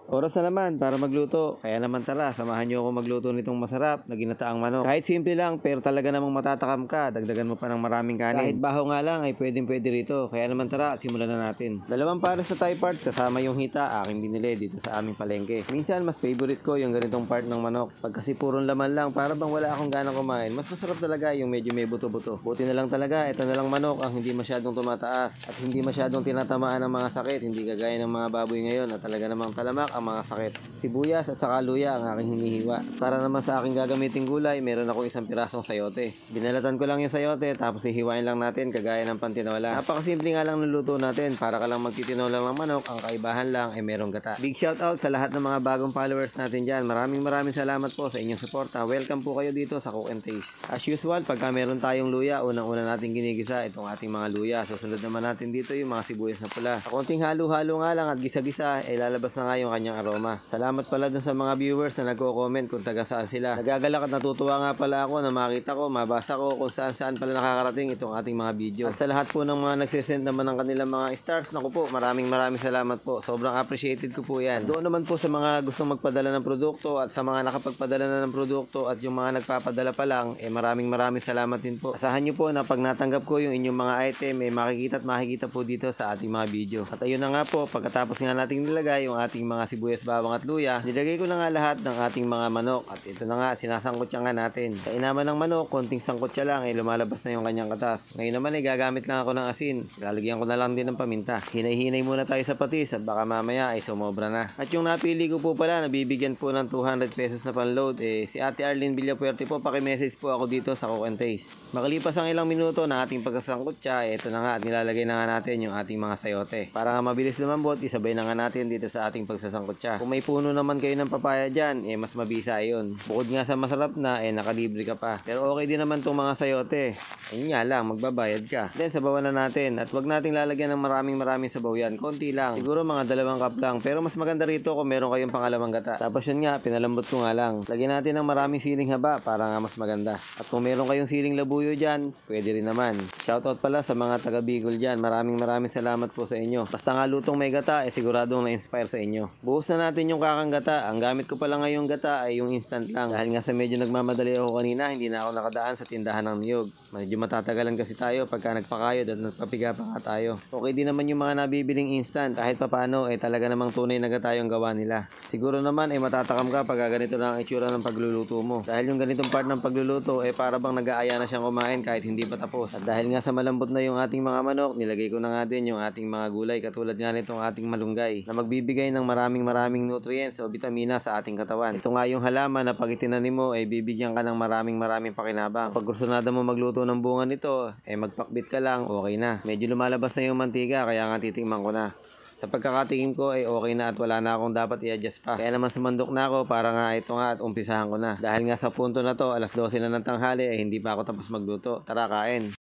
Oras na naman para magluto. Kaya naman tara, samahan niyo ako magluto nitong masarap na ginataang manok. Kahit simple lang pero talaga namang matatakam ka. Dagdagan mo pa ng maraming kanin. Kahit baho nga lang ay pwede rito. Kaya naman tara, simulan na natin. Dalawang pares sa Thai parts kasama yung hita aking binili dito sa aming palengke. Minsan mas favorite ko yung ganitong part ng manok. Pag kasi purong laman lang para bang wala akong ganang kumain. Mas masarap talaga yung medyo may buto-buto. Buti na lang talaga, ito na lang manok ang hindi masyadong tumataas at hindi masyadong tinatamaan ng mga sakit. Hindi kagaya ng mga baboy ngayon na talaga namang talamak ang mga sakit. Sibuyas at saka luya ang aking hinihiwa. Para naman sa aking gagamiting gulay, meron akong isang pirasong sayote. Binalatan ko lang yung sayote tapos hihiwain lang natin kagaya ng pantinola. Napakasimple nga lang ng luto natin. Para ka lang magtitinola ng manok, ang kaibahan lang ay merong gata. Big shout out sa lahat ng mga bagong followers natin dyan. Maraming salamat po sa inyong suporta. Welcome po kayo dito sa Cook and Taste. As usual, pagka meron tayong luya, unang-una natin ginigisa itong ating mga luya. Susunod naman natin dito yung mga sibuyas na pula. Sa konting halo-halo nga lang at gisa-gisa, ay lalabas na nga yung kanyang aroma. Salamat pala dun sa mga viewers na nagko-comment kung taga saan sila. Nagagalak at natutuwa nga pala ako na makita ko, mabasa ko kung saan pala nakakarating itong ating mga video. At sa lahat po ng mga nagsisend naman ng kanilang mga stars, naku po, maraming salamat po. Sobrang appreciated ko po yan. Doon naman po sa mga gustong magpadala ng produkto at sa mga nakapagpadala na ng produkto at yung mga nagpapadala pa lang, maraming salamat din po. Asahan nyo po na pag natanggap ko yung inyong mga item, makikita at makikita po dito sa ating mga video. At ayun na nga po, pagkatapos nga nating nilagay yung ating mga sibuyas, bawang at luya, nilagay ko na nga lahat ng ating mga manok. At ito na nga, sinasangkotya nga natin. Sa inaman ng manok, konting sangkotya lang, lumalabas na yung kanyang katas. Ngayon naman gagamit lang ako ng asin. Lalagyan ko na lang din ng paminta. Hinay-hinay muna tayo sa patis at baka mamaya ay sumobra na. At yung napili ko po pala, nabibigyan po ng 200 pesos na panload, si Ate Arlene Villapuerte po, paki-message po ako dito sa Cook and Taste. Makalipas ang ilang minuto na ating pagkasangkotya, ito na nga at nilalagay na nga natin yung ating mga sayote. Para nga mabilis lumambot, isabay na nga natin dito sa ating pagsasangkotya. Kung may puno naman kayo ng papaya dyan, mas mabisa yun. Bukod nga sa masarap na, nakalibre ka pa. Pero okay din naman tong mga sayote. Ayun nga lang, magbabayad ka. Then sabawan na natin at wag nating lalagyan ng maraming sabaw yan. Konti lang. Siguro mga 2 cup lang. Pero mas maganda rito kung meron kayong pangalawang gata. Tapos yun nga, pinalambot ko nga lang. Lagyan natin ng maraming siling haba para nga mas maganda. At kung meron kayong siling labuyo dyan, pwede rin naman. Shoutout pala sa mga taga Bicol dyan. Maraming salamat po sa inyo. Basta nga lutong may gata, siguradong na-inspire sa inyo. Buhos na natin yung kakang gata. Ang gamit ko pala ngayong gata ay yung instant lang. Dahil nga sa medyo nagmamadali ako kanina, hindi na ako nakadaan sa tindahan ng niyog. Medyo matatagalan kasi tayo pagka nagpakayod at nagpapiga pa nga tayo. Okay din naman yung mga nabibiling instant. Kahit papano, talaga namang tunay na gata yung gawa nila. Siguro naman, matatakam ka pag ganito na ang itsura ng pagluluto mo. Dahil yung ganitong part ng pagluluto, para bang nag-aaya na siyang kumain kahit hindi pa tapos. At dahil nga sa malambot na yung ating mga manok, nilagay ko na nga din yung ating mga gulay katulad nga nitong ating malunggay na magbibigay ng maraming nutrients o vitamina sa ating katawan. Ito nga yung halaman na pag itinanim mo, bibigyan ka ng maraming pakinabang. Pag gusto mo magluto ng bunga nito, magpakbit ka lang, okay na. Medyo lumalabas na yung mantika, kaya nga titingnan ko na. Sa pagkakatingin ko okay na at wala na akong dapat i-adjust pa. Kaya naman sumandok na ako para nga ito nga at umpisahan ko na. Dahil nga sa punto na to, 12:00 na ng tanghali hindi pa ako tapos magluto. Tara, kain!